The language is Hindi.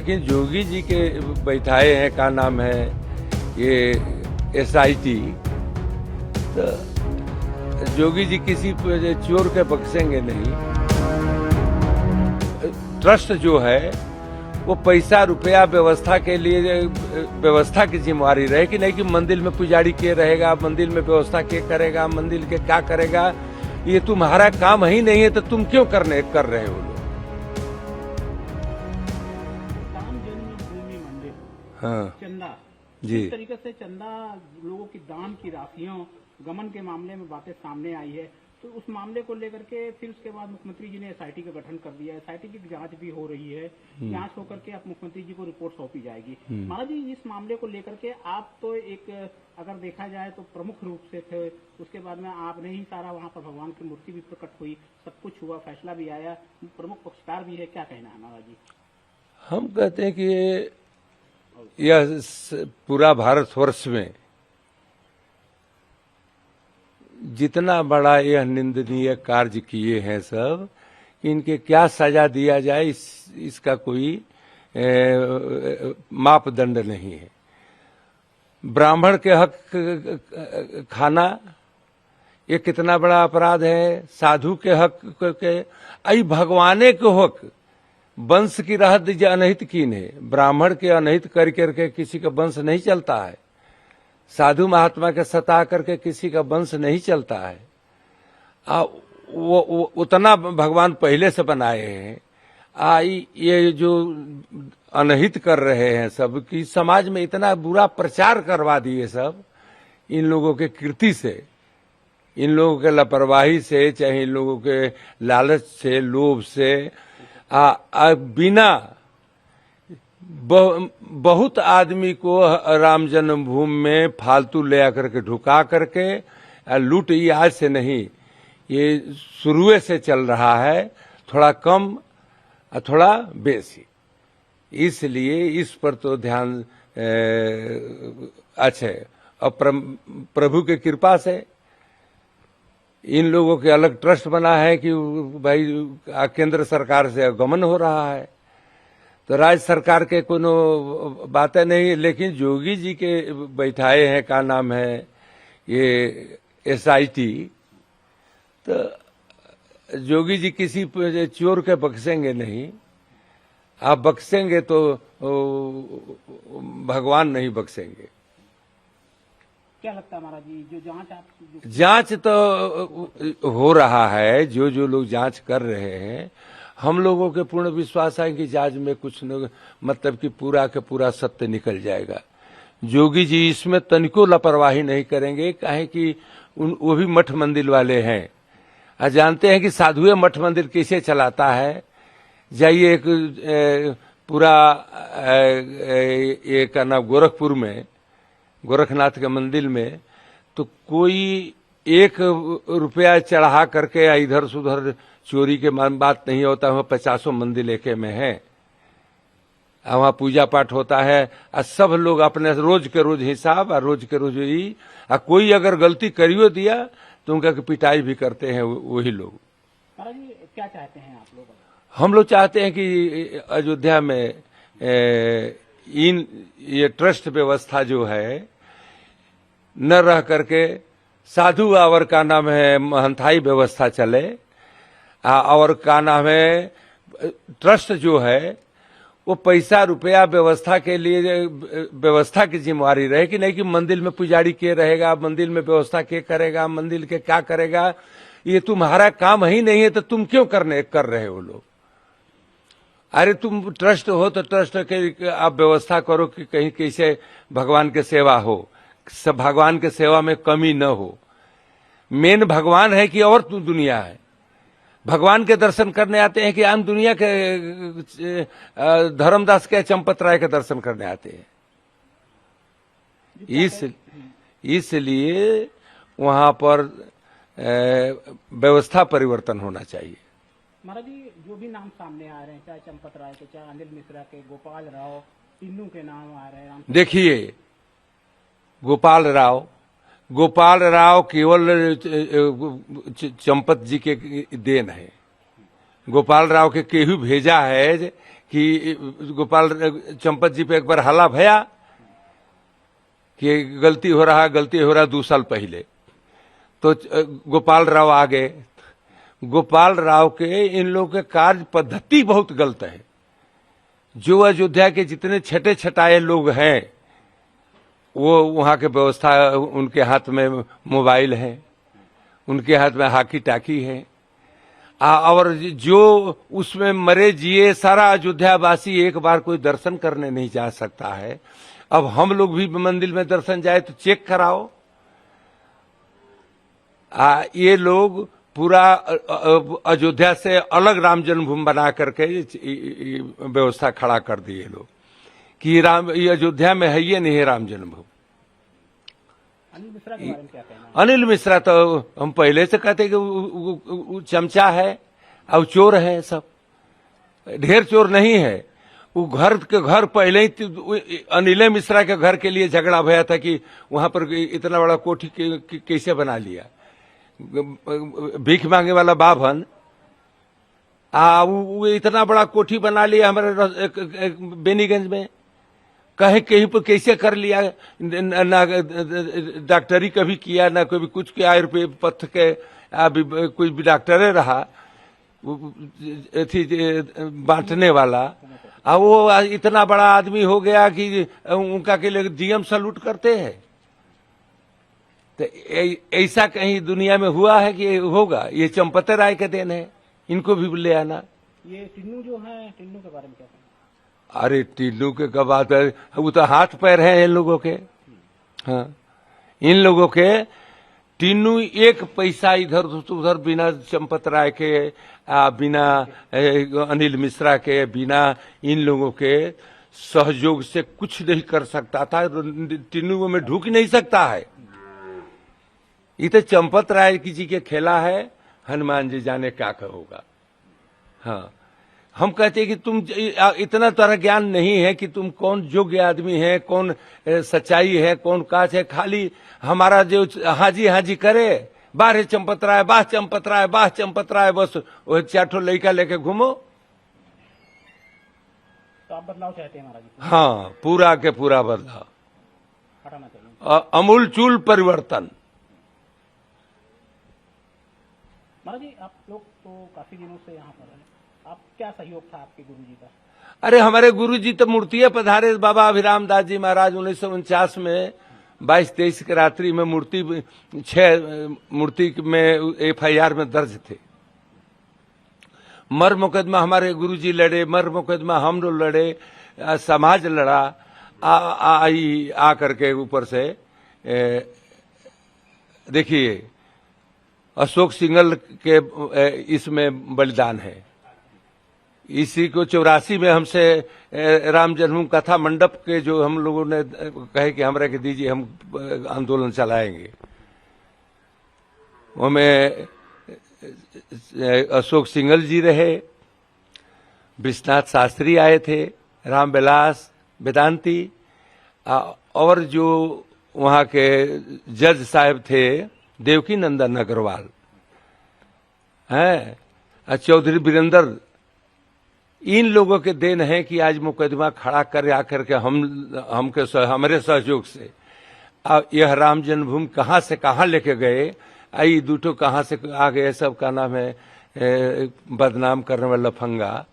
लेकिन योगी जी के बैठाए हैं, का नाम है ये SIT, तो योगी जी किसी चोर के बख्शेंगे नहीं। ट्रस्ट जो है वो पैसा रुपया व्यवस्था के लिए, व्यवस्था की जिम्मेवारी रहे कि नहीं कि मंदिर में पुजारी के रहेगा, मंदिर में व्यवस्था के करेगा, मंदिर के क्या करेगा, ये तुम्हारा काम ही नहीं है, तो तुम क्यों कर रहे हो लोग। हाँ चंदा जी, इस तरीके से चंदा लोगों की दान की राशियों गमन के मामले में बातें सामने आई है, तो उस मामले को लेकर के फिर उसके बाद मुख्यमंत्री जी ने SIT का गठन कर दिया है। SIT की जांच भी हो रही है, जांच होकर के अब मुख्यमंत्री जी को रिपोर्ट सौंपी जाएगी। महाराज जी, इस मामले को लेकर के आप तो एक, अगर देखा जाए तो प्रमुख रूप से थे, उसके बाद में आपने ही सारा वहाँ पर भगवान की मूर्ति भी प्रकट हुई, सब कुछ हुआ, फैसला भी आया, प्रमुख पक्षकार भी है, क्या कहना है महाराज जी? हम कहते हैं कि यह पूरा भारतवर्ष में जितना बड़ा यह निंदनीय कार्य किए हैं सब, इनके क्या सजा दिया जाए इसका कोई मापदंड नहीं है। ब्राह्मण के हक खाना ये कितना बड़ा अपराध है, साधु के हक के, आई भगवाने के हक, वंश की रहत जो अनहित कीन है, ब्राह्मण के अनहित कर करके किसी का वंश नहीं चलता है, साधु महात्मा के सता करके किसी का वंश नहीं चलता है। वो उतना भगवान पहले से बनाए हैं। ये जो अनहित कर रहे हैं सब की, समाज में इतना बुरा प्रचार करवा दिए सब, इन लोगों के कृति से, इन लोगों के लापरवाही से, चाहे इन लोगों के लालच से, लोभ से, बिना बहुत आदमी को राम जन्मभूमि में फालतू ले आकर के ढुका करके लूट, ये आज से नहीं, ये शुरू से चल रहा है, थोड़ा कम थोड़ा बेसी। इसलिए इस पर तो ध्यान अच्छा है। और प्रभु की कृपा से इन लोगों के अलग ट्रस्ट बना है कि भाई केंद्र सरकार से गमन हो रहा है, तो राज्य सरकार के कोनो बातें नहीं। लेकिन योगी जी के बैठाए हैं, का नाम है ये SIT, तो योगी जी किसी चोर के बख्शेंगे नहीं। आप बख्शेंगे तो भगवान नहीं बख्शेंगे। क्या लगता है महाराज जी, जो जांच तो हो रहा है, जो लोग जांच कर रहे हैं, हम लोगों के पूर्ण विश्वास है कि जांच में कुछ न, मतलब कि पूरा के पूरा सत्य निकल जाएगा। योगी जी इसमें तनिको लापरवाही नहीं करेंगे, काहे कि वो भी मठ मंदिर वाले हैं, और जानते हैं कि साधुए मठ मंदिर कैसे चलाता है। जाइए एक पूरा एक नाम गोरखपुर में, गोरखनाथ के मंदिर में, तो कोई 1 रुपया चढ़ा करके इधर से उधर चोरी के बात नहीं होता। वहाँ 50 मंदिर लेके में है, वहाँ पूजा पाठ होता है, और सब लोग अपने रोज के रोज हिसाब और रोज के रोज ही, और कोई अगर गलती करियो दिया तो उनका पिटाई भी करते हैं वही लोग। महाराज जी, क्या चाहते हैं आप लोग? हम लोग चाहते हैं कि अयोध्या में ये ट्रस्ट व्यवस्था जो है न रह करके साधु और का नाम है महंताई व्यवस्था चले, और का नाम है ट्रस्ट जो है वो पैसा रुपया व्यवस्था के लिए, व्यवस्था की जिम्मेवारी रहे कि नहीं कि मंदिर में पुजारी के रहेगा, मंदिर में व्यवस्था के करेगा, मंदिर के क्या करेगा, ये तुम्हारा काम ही नहीं है, तो तुम क्यों कर रहे हो लोग। अरे तुम ट्रस्ट हो तो ट्रस्ट के आप व्यवस्था करो कि कहीं कैसे भगवान के सेवा हो, सब भगवान के सेवा में कमी न हो। मेन भगवान है कि और दुनिया है। भगवान के दर्शन करने आते हैं कि आम दुनिया के धर्मदास के चंपत राय के दर्शन करने आते हैं। इसलिए वहां पर व्यवस्था परिवर्तन होना चाहिए। महाराज जी, जो भी नाम सामने आ रहे हैं, चाहे चंपत राय के, चाहे अनिल मिश्रा के, गोपाल राव, तीनों के नाम आ रहे हैं। देखिए, गोपाल राव केवल चंपत जी के देन है। गोपाल राव के केहू भेजा है कि गोपाल चंपत जी पे एक बार हल्ला भया कि गलती हो रहा 2 साल पहले, तो गोपाल राव आ गए। गोपाल राव के इन लोगों के कार्य पद्धति बहुत गलत है। जो अयोध्या के जितने छठे छटाए लोग हैं, वो वहां के व्यवस्था, उनके हाथ में मोबाइल है, उनके हाथ में हाकी टाकी है, और जो उसमें मरे जिए सारा अयोध्यावासी एक बार कोई दर्शन करने नहीं जा सकता है। अब हम लोग भी मंदिर में दर्शन जाए तो चेक कराओ। ये लोग पूरा अयोध्या से अलग राम जन्मभूमि बना करके व्यवस्था खड़ा कर दिए लोग कि ये अयोध्या में है, ये नहीं है राम जन्मभूमि। अनिल मिश्रा के बारे में क्या कहना है? अनिल मिश्रा तो हम पहले से कहते कि वो चमचा है और चोर है। सब ढेर चोर नहीं है। वो घर पहले ही अनिल मिश्रा के घर के लिए झगड़ा भया था कि वहां पर इतना बड़ा कोठी कैसे बना लिया। भीख मांगे वाला बाभन वो इतना बड़ा कोठी बना लिया हमारे बेनीगंज में, कहे कहीं पर कैसे कर लिया। ना डॉक्टरी कभी किया, ना कभी कुछ किया। आयुर्वेद पथ के अभी कोई भी डॉक्टरे रहा थी बांटने वाला। अब वो इतना बड़ा आदमी हो गया कि उनका के लिए डीएम सैल्यूट करते हैं। तो ऐसा कहीं दुनिया में हुआ है कि होगा? ये चंपत राय के देन है, इनको भी ले आना। ये टिन्नू जो है, टिन्नू के बारे में क्या कहना? अरे टिन्नू के क्या बात है, वो तो हाथ पैर है इन लोगों के। हाँ, इन लोगों के टिन्नू एक पैसा इधर उधर बिना चंपत राय के, बिना अनिल मिश्रा के, बिना इन लोगों के सहयोग से कुछ नहीं कर सकता था। टिन्नू में ढूक नहीं सकता है। ये तो चंपत राय जी के खेला है। हनुमान जी जाने क्या होगा। हाँ, हम कहते हैं कि तुम इतना तरह ज्ञान नहीं है कि तुम कौन योग्य आदमी है, कौन सच्चाई है, कौन काच है। खाली हमारा जो हाजी हाजी करे, बाहर चंपत राय, बाह चंपत राय, बाह चंपत राय, बस वो 4 ठो लड़का लेके घूमो। तो आप बदलाव चाहते हैं महाराज जी? हाँ, पूरा के पूरा बदलाव, हटाना चाहिए, अमूल चूल परिवर्तन। महाराज जी आप लोग तो काफी दिनों से यहाँ पर हैं, आप क्या सहयोग था आपके गुरुजी का? अरे हमारे गुरुजी तो मूर्तियां पधारे। बाबा अभिराम दास जी महाराज 1949 में 22-23 की रात्रि में मूर्ति 6 मूर्ति में FIR में दर्ज थे। मर मुकदमा हमारे गुरुजी लड़े, मर मुकदमा हम लोग लड़े, समाज लड़ा। आ करके ऊपर से देखिए अशोक सिंघल के इसमें बलिदान है। इसी को 84 में हमसे राम जन्मभूमि कथा मंडप के जो हम लोगों ने कहे कि हमरा के दीजिए, हम आंदोलन चलाएंगे। उसमें अशोक सिंघल जी रहे, विश्वनाथ शास्त्री आए थे, राम विलास वेदांती, और जो वहां के जज साहब थे देवकी नंदन अग्रवाल हैं, चौधरी वीरेंद्र। इन लोगों के देन है कि आज मुकदमा खड़ा कर आकर के हमारे सहयोग से यह राम जन्मभूमि कहां से कहां लेके गए, आई दूठो कहां से आ गए, सब का नाम है बदनाम करने वाला लफंगा।